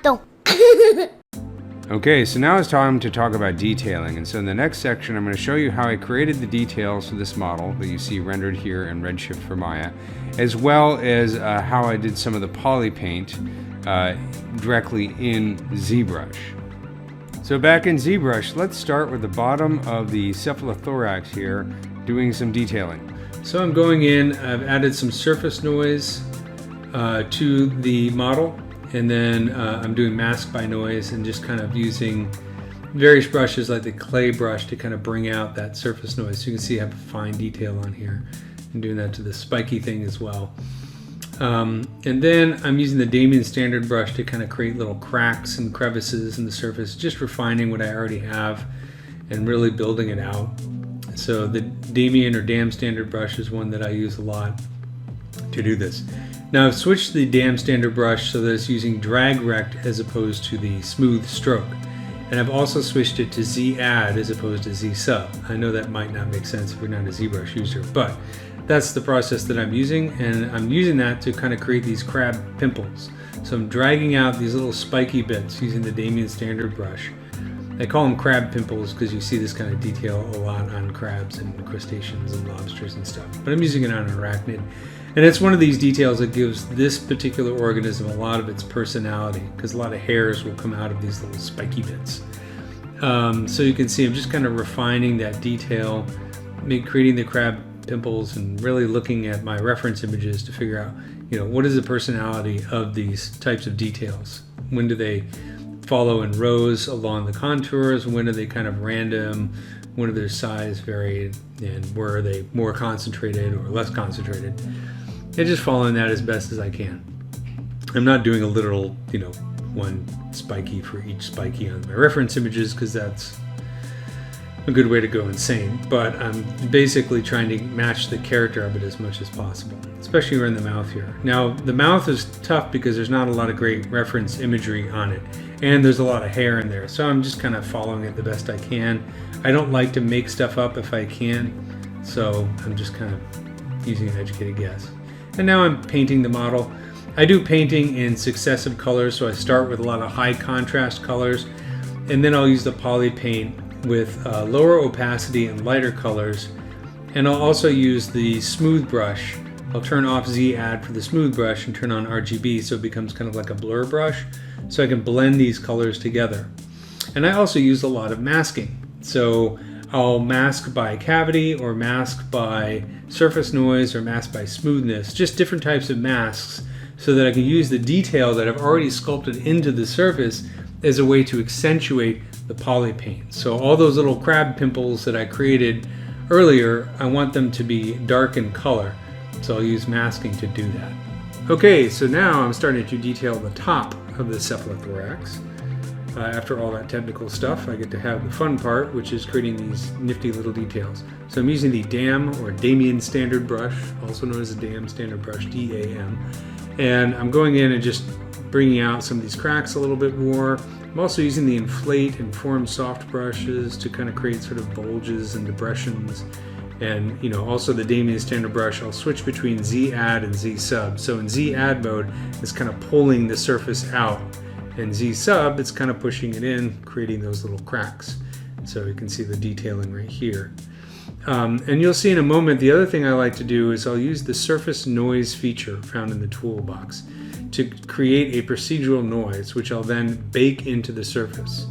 Exacto. Okay, so now it's time to talk about detailing. And so in the next section, I'm going to show you how I created the details for this model that you see rendered here in Redshift for Maya, as well as how I did some of the polypaint directly in ZBrush. So back in ZBrush, let's start with the bottom of the cephalothorax here, doing some detailing. So I'm going in, I've added some surface noise to the model, and then I'm doing mask by noise and just kind of using various brushes like the clay brush to kind of bring out that surface noise. So you can see I have a fine detail on here. I'm doing that to the spiky thing as well. And then I'm using the Damien standard brush to kind of create little cracks and crevices in the surface, just refining what I already have and really building it out. So the Damien or Dam standard brush is one that I use a lot to do this. Now I've switched the Dam standard brush so that it's using drag rect as opposed to the smooth stroke. And I've also switched it to Z add as opposed to Z sub. I know that might not make sense if you're not a ZBrush user, but that's the process that I'm using, and I'm using that to kind of create these crab pimples. So I'm dragging out these little spiky bits using the Damien standard brush. I call them crab pimples because you see this kind of detail a lot on crabs and crustaceans and lobsters and stuff, but I'm using it on an arachnid. And it's one of these details that gives this particular organism a lot of its personality, because a lot of hairs will come out of these little spiky bits. So you can see I'm just kind of refining that detail, creating the crab pimples, and really looking at my reference images to figure out, what is the personality of these types of details? When do they follow in rows along the contours? When are they kind of random? When are their size varied? And where are they more concentrated or less concentrated? And just following that as best as I can. I'm not doing a literal, one spiky for each spiky on my reference images, because that's a good way to go insane. But I'm basically trying to match the character of it as much as possible, especially around the mouth here. Now, the mouth is tough because there's not a lot of great reference imagery on it, and there's a lot of hair in there. So I'm just kind of following it the best I can. I don't like to make stuff up if I can, so I'm just kind of using an educated guess. And now I'm painting the model. I do painting in successive colors, so I start with a lot of high contrast colors, and then I'll use the poly paint with lower opacity and lighter colors. And I'll also use the smooth brush. I'll turn off Z add for the smooth brush and turn on RGB, so it becomes kind of like a blur brush, so I can blend these colors together. And I also use a lot of masking. So I'll mask by cavity, or mask by surface noise, or mask by smoothness, just different types of masks, so that I can use the detail that I've already sculpted into the surface as a way to accentuate the poly paint. So all those little crab pimples that I created earlier, I want them to be dark in color, so I'll use masking to do that. Okay, so now I'm starting to detail the top of the cephalothorax. After all that technical stuff, I get to have the fun part, which is creating these nifty little details. So I'm using the Dam or Damien standard brush, also known as the Dam standard brush, D-A-M. And I'm going in and just bringing out some of these cracks a little bit more. I'm also using the inflate and form soft brushes to kind of create sort of bulges and depressions. And also the Damien standard brush, I'll switch between Z add and Z sub. So in Z add mode, it's kind of pulling the surface out. And Z sub, it's kind of pushing it in, creating those little cracks. So you can see the detailing right here. And you'll see in a moment, the other thing I like to do is I'll use the surface noise feature found in the toolbox to create a procedural noise, which I'll then bake into the surface.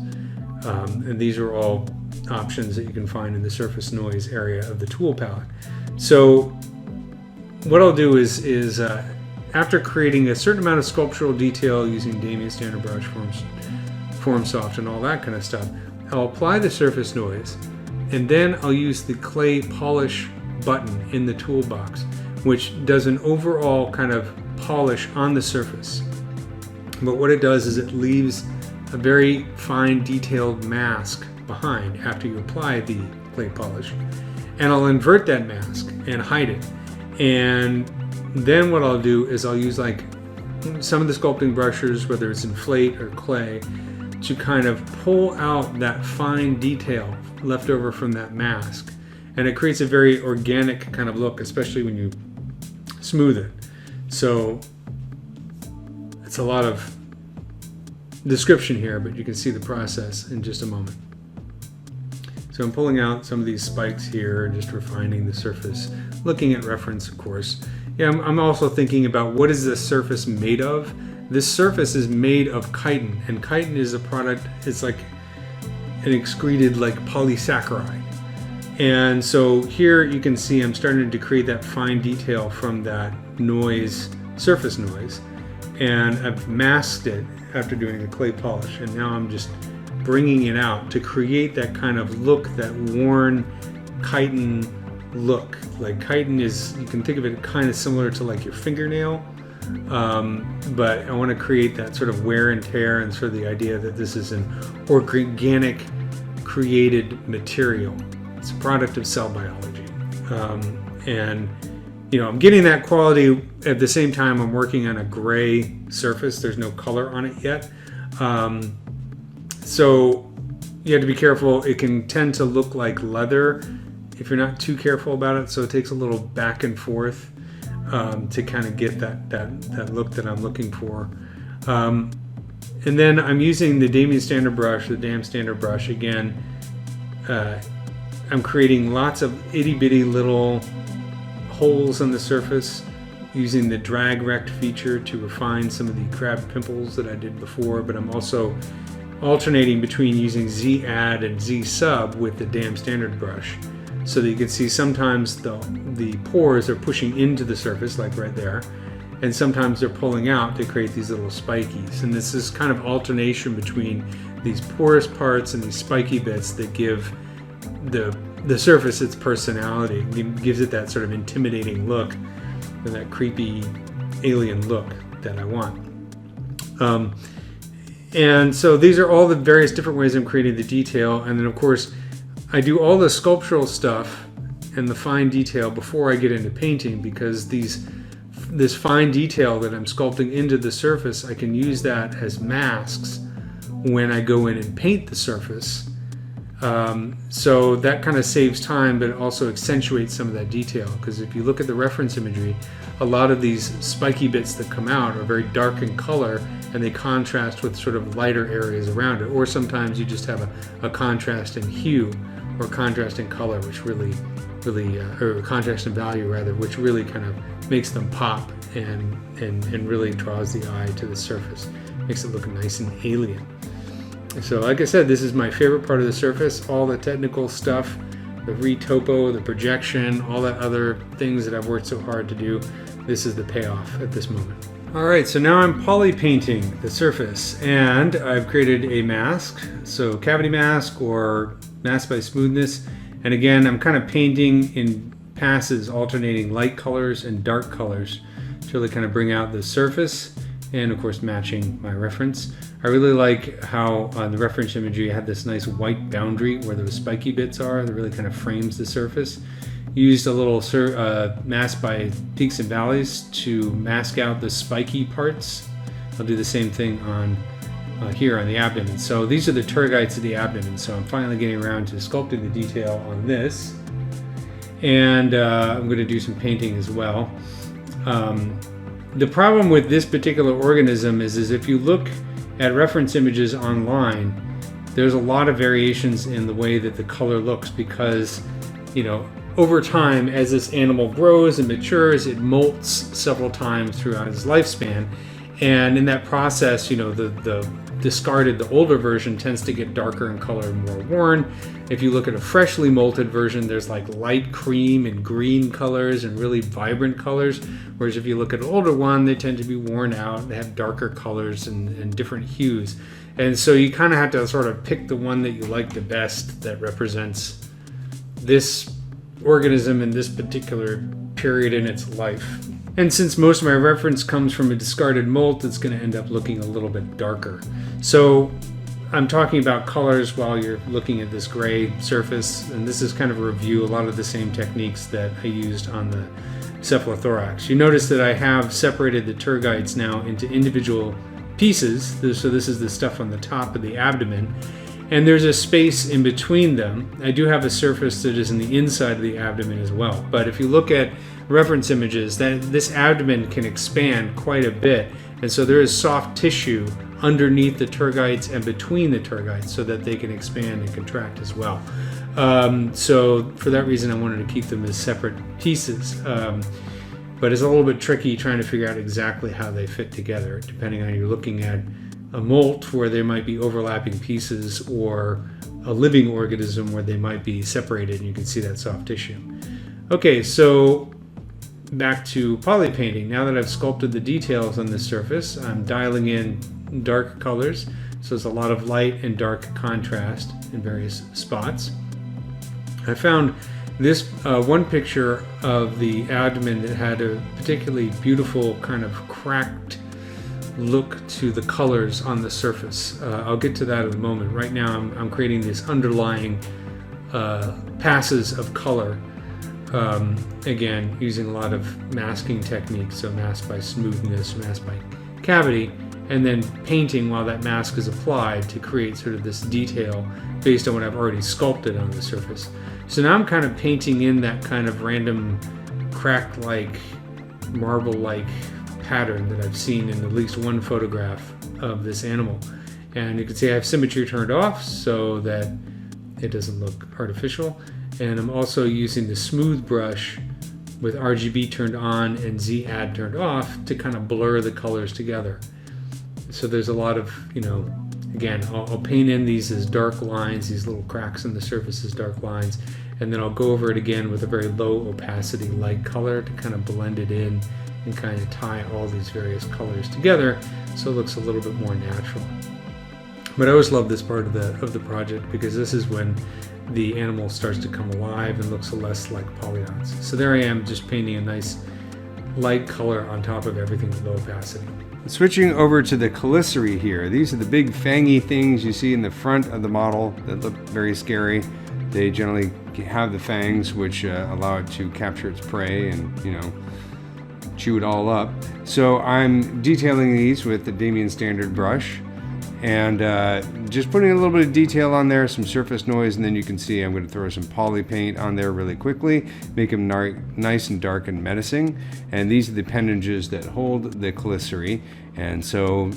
And these are all options that you can find in the surface noise area of the tool palette. So what I'll do is after creating a certain amount of sculptural detail using Damien standard brush, form soft, and all that kind of stuff, I'll apply the surface noise, and then I'll use the clay polish button in the toolbox, which does an overall kind of polish on the surface. But what it does is it leaves a very fine detailed mask behind after you apply the clay polish. And I'll invert that mask and hide it. And then what I'll do is I'll use like some of the sculpting brushes, whether it's inflate or clay, to kind of pull out that fine detail left over from that mask. And it creates a very organic kind of look, especially when you smooth it. So it's a lot of description here, but you can see the process in just a moment. So I'm pulling out some of these spikes here and just refining the surface, looking at reference, of course. Yeah, I'm also thinking about what is this surface made of. This surface is made of chitin, and chitin is a product, it's like an excreted like polysaccharide. And so here you can see I'm starting to create that fine detail from that noise, surface noise, and I've masked it after doing the clay polish, and now I'm just bringing it out to create that kind of look, that worn chitin look. Like chitin is, you can think of it kind of similar to like your fingernail, but I want to create that sort of wear and tear and sort of the idea that this is an organic created material. It's a product of cell biology. And you know, I'm getting that quality at the same time I'm working on a gray surface. There's no color on it yet. So you have to be careful. It can tend to look like leather if you're not too careful about it. So it takes a little back and forth to kind of get that look that I'm looking for. And then I'm using the Damien Standard brush, the Dam Standard brush again. I'm creating lots of itty bitty little holes on the surface using the drag rect feature to refine some of the crab pimples that I did before, but I'm also alternating between using Z add and Z sub with the Dam Standard brush, so that you can see sometimes the pores are pushing into the surface, like right there, and sometimes they're pulling out to create these little spikies. And this is kind of alternation between these porous parts and these spiky bits that give the surface its personality. It gives it that sort of intimidating look and that creepy alien look that I want. And so these are all the various different ways I'm creating the detail. And then of course I do all the sculptural stuff and the fine detail before I get into painting, because this fine detail that I'm sculpting into the surface, I can use that as masks when I go in and paint the surface. So that kind of saves time, but it also accentuates some of that detail, because if you look at the reference imagery, a lot of these spiky bits that come out are very dark in color, and they contrast with sort of lighter areas around it. Or sometimes you just have a contrast in hue or contrast in color, which really, or contrast in value rather, which really kind of makes them pop and really draws the eye to the surface. Makes it look nice and alien. So like I said, this is my favorite part of the surface. All the technical stuff, the retopo, the projection, all that other things that I've worked so hard to do, this is the payoff at this moment. All right, so now I'm poly painting the surface, and I've created a mask, so cavity mask or mask by smoothness. And again, I'm kind of painting in passes, alternating light colors and dark colors to really kind of bring out the surface, and of course matching my reference. I really like how on the reference imagery I had this nice white boundary where those spiky bits are that really kind of frames the surface. Used a little mask by Peaks and Valleys to mask out the spiky parts. I'll do the same thing on here on the abdomen. So these are the tergites of the abdomen. So I'm finally getting around to sculpting the detail on this. And I'm going to do some painting as well. The problem with this particular organism is if you look at reference images online, there's a lot of variations in the way that the color looks, because, you know, over time, as this animal grows and matures, it molts several times throughout its lifespan. And in that process, you know, the discarded, the older version tends to get darker in color and more worn. If you look at a freshly molted version, there's like light cream and green colors and really vibrant colors. Whereas if you look at an older one, they tend to be worn out. They have darker colors and different hues. And so you kind of have to sort of pick the one that you like the best that represents this organism in this particular period in its life. And since most of my reference comes from a discarded molt, it's going to end up looking a little bit darker. So I'm talking about colors while you're looking at this gray surface, and this is kind of a review, a lot of the same techniques that I used on the cephalothorax. You notice that I have separated the tergites now into individual pieces. So this is the stuff on the top of the abdomen, and there's a space in between them. I do have a surface that is in the inside of the abdomen as well. But if you look at reference images, that this abdomen can expand quite a bit, and so there is soft tissue underneath the tergites and between the tergites so that they can expand and contract as well. So for that reason, I wanted to keep them as separate pieces. But it's a little bit tricky trying to figure out exactly how they fit together, depending on you're looking at a molt where there might be overlapping pieces, or a living organism where they might be separated and you can see that soft tissue. Okay, so back to polypainting. Now that I've sculpted the details on this surface, I'm dialing in dark colors. So there's a lot of light and dark contrast in various spots. I found this one picture of the abdomen that had a particularly beautiful kind of cracked look to the colors on the surface. I'll get to that in a moment. Right now I'm creating this underlying passes of color, again using a lot of masking techniques, so mask by smoothness, mask by cavity, and then painting while that mask is applied to create sort of this detail based on what I've already sculpted on the surface. So now I'm kind of painting in that kind of random cracked-like, marble-like pattern that I've seen in at least one photograph of this animal. And you can see I have symmetry turned off so that it doesn't look artificial. And I'm also using the smooth brush with RGB turned on and Z-add turned off to kind of blur the colors together. So there's a lot of, again, I'll paint in these as dark lines, these little cracks in the surface as dark lines, and then I'll go over it again with a very low opacity light color to kind of blend it in and kind of tie all these various colors together so it looks a little bit more natural. But I always love this part of the project because this is when the animal starts to come alive and looks less like polygons. So there I am, just painting a nice light color on top of everything with low opacity. Switching over to the chelicerae here. These are the big fangy things you see in the front of the model that look very scary. They generally have the fangs which allow it to capture its prey and, chew it all up. So I'm detailing these with the Damien standard brush and just putting a little bit of detail on there, some surface noise, and then you can see I'm going to throw some poly paint on there really quickly, make them nice and dark and menacing. And these are the appendages that hold the chelicerae. And so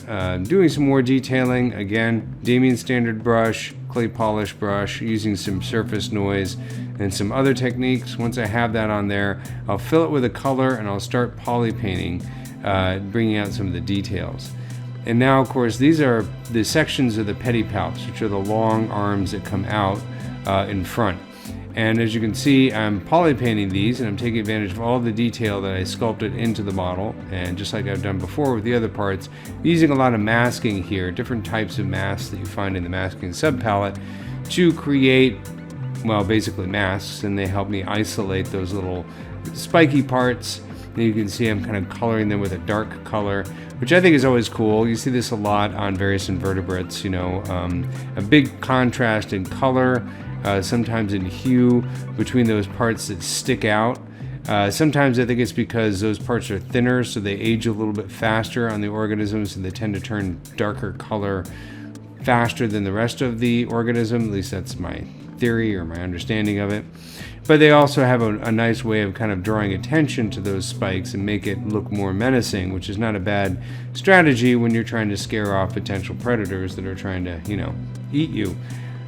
doing some more detailing, again, Damien standard brush, clay polish brush, using some surface noise and some other techniques. Once I have that on there, I'll fill it with a color and I'll start poly painting, bringing out some of the details. And now, of course, these are the sections of the pedipalps, which are the long arms that come out in front. And as you can see, I'm poly painting these and I'm taking advantage of all the detail that I sculpted into the model. And just like I've done before with the other parts, using a lot of masking here, different types of masks that you find in the masking subpalette to create, well, basically masks, and they help me isolate those little spiky parts. And you can see I'm kind of coloring them with a dark color, which I think is always cool. You see this a lot on various invertebrates, a big contrast in color, sometimes in hue between those parts that stick out. Sometimes I think it's because those parts are thinner, so they age a little bit faster on the organisms, and they tend to turn darker color faster than the rest of the organism. At least that's my theory or my understanding of it. But they also have a nice way of kind of drawing attention to those spikes and make it look more menacing, which is not a bad strategy when you're trying to scare off potential predators that are trying to, eat you.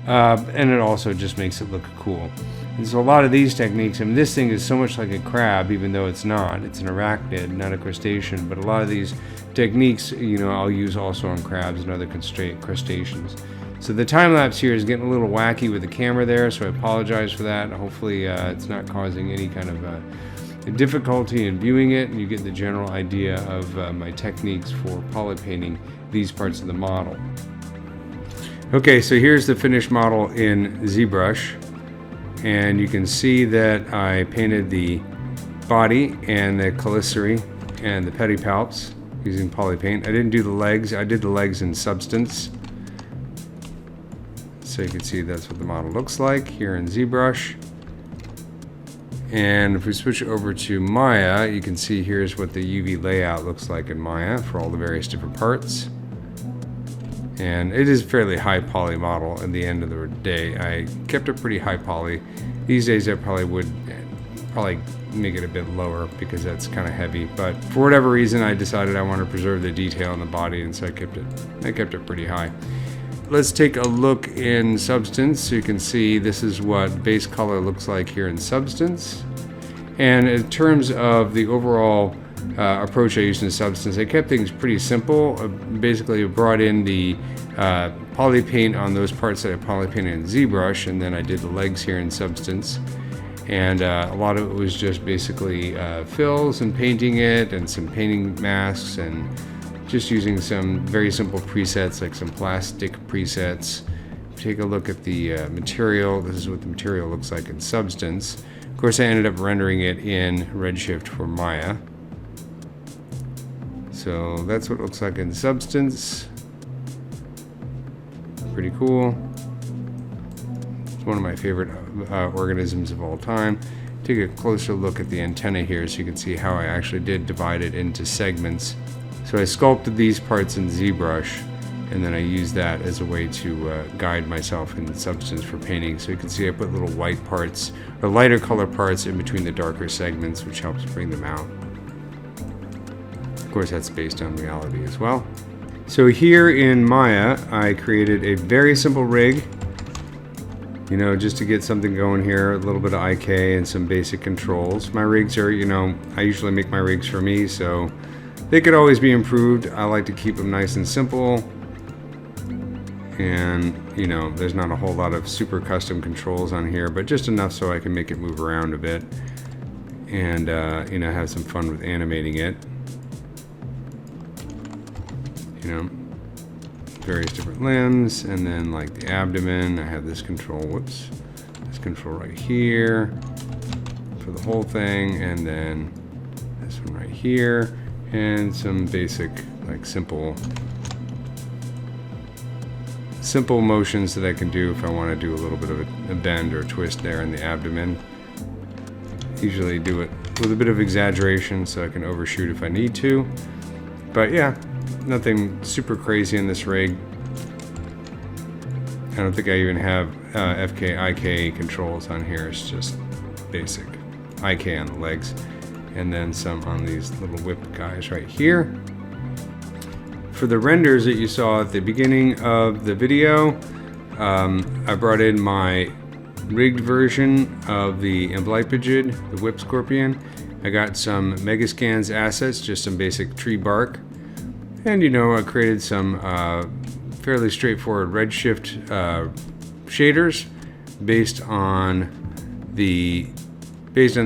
And it also just makes it look cool. And so a lot of these techniques, this thing is so much like a crab, even though it's not. It's an arachnid, not a crustacean. But a lot of these techniques, I'll use also on crabs and other crustaceans. So the time lapse here is getting a little wacky with the camera there, so I apologize for that. Hopefully it's not causing any kind of difficulty in viewing it, and you get the general idea of my techniques for poly painting these parts of the model. Okay, so here's the finished model in ZBrush, and you can see that I painted the body and the chelicerae and the pedipalps using poly paint. I didn't do the legs. I did the legs in Substance. So you can see that's what the model looks like here in ZBrush. And if we switch over to Maya, you can see here's what the UV layout looks like in Maya for all the various different parts. And it is a fairly high poly model at the end of the day. I kept it pretty high poly. These days I probably would probably make it a bit lower because that's kind of heavy. But for whatever reason, I decided I want to preserve the detail in the body, and so I kept it pretty high. Let's take a look in Substance. So you can see this is what base color looks like here in Substance. And in terms of the overall approach I used in Substance, I kept things pretty simple. Basically, I brought in the poly paint on those parts that I poly painted in ZBrush, and then I did the legs here in Substance. And a lot of it was just basically fills and painting it, and some painting masks, and just using some very simple presets like some plastic presets. Take a look at the material. This is what the material looks like in Substance. Of course, I ended up rendering it in Redshift for Maya. So that's what it looks like in Substance. Pretty cool. It's one of my favorite organisms of all time. Take a closer look at the antenna here so you can see how I actually did divide it into segments. So I sculpted these parts in ZBrush, and then I used that as a way to guide myself in Substance for painting. So you can see I put little white parts, or lighter color parts, in between the darker segments, which helps bring them out. Of course, that's based on reality as well. So here in Maya, I created a very simple rig, you know, just to get something going here, a little bit of IK and some basic controls. My rigs are, you know, I usually make my rigs for me, so they could always be improved. I like to keep them nice and simple. And, you know, there's not a whole lot of super custom controls on here, but just enough so I can make it move around a bit and, you know, have some fun with animating it. You know, various different limbs, and then like the abdomen, I have this control, whoops, this control right here for the whole thing, and then this one right here, and some basic, like simple motions that I can do if I want to do a little bit of a bend or a twist there in the abdomen. Usually do it with a bit of exaggeration so I can overshoot if I need to. But yeah, nothing super crazy in this rig. I don't think I even have FK, IK controls on here. It's just basic IK on the legs, and then some on these little whip guys right here. For the renders that you saw at the beginning of the video, I brought in my rigged version of the Amblypygid, the Whipscorpion. I got some Megascans assets, just some basic tree bark. And, you know, I created some fairly straightforward Redshift shaders based on the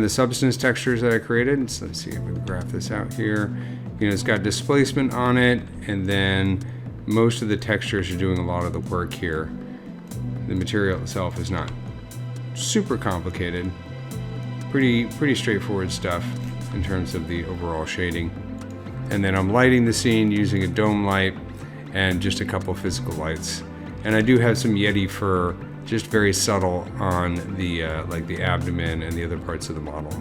Substance textures that I created. So let's see if we can graph this out here. You know, it's got displacement on it, and then most of the textures are doing a lot of the work here. The material itself is not super complicated. Pretty straightforward stuff in terms of the overall shading. And then I'm lighting the scene using a dome light and just a couple physical lights. And I do have some Yeti fur, just very subtle on the like the abdomen and the other parts of the model.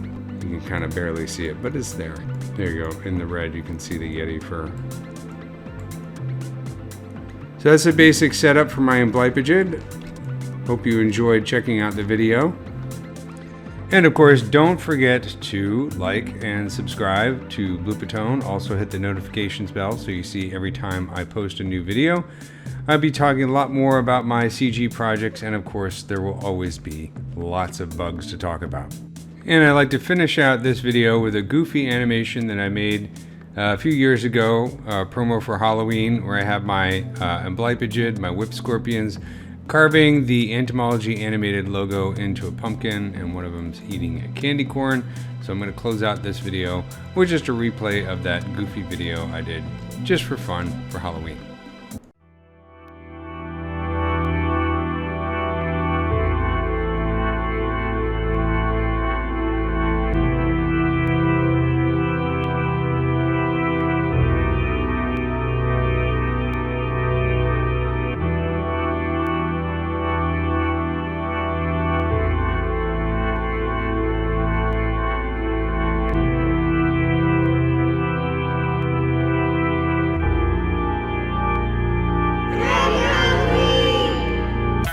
You can kind of barely see it, but it's there. There you go, in the red you can see the Yeti fur. So that's a basic setup for my Amblypygid. Hope you enjoyed checking out the video. And of course, don't forget to like and subscribe to Blupatone. Also hit the notifications bell so you see every time I post a new video. I'll be talking a lot more about my CG projects, and of course, there will always be lots of bugs to talk about. And I'd like to finish out this video with a goofy animation that I made a few years ago, promo for Halloween, where I have my Amblypygid, my Whipscorpions, carving the Entomology animated logo into a pumpkin, and one of them's eating a candy corn. So I'm going to close out this video with just a replay of that goofy video I did just for fun for Halloween.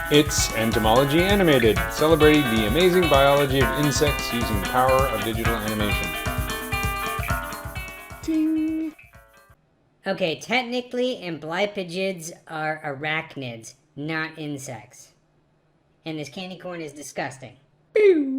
It's Entomology Animated, celebrating the amazing biology of insects using the power of digital animation. Ding. Okay, technically, Amblypygids are arachnids, not insects. And this candy corn is disgusting. Pew.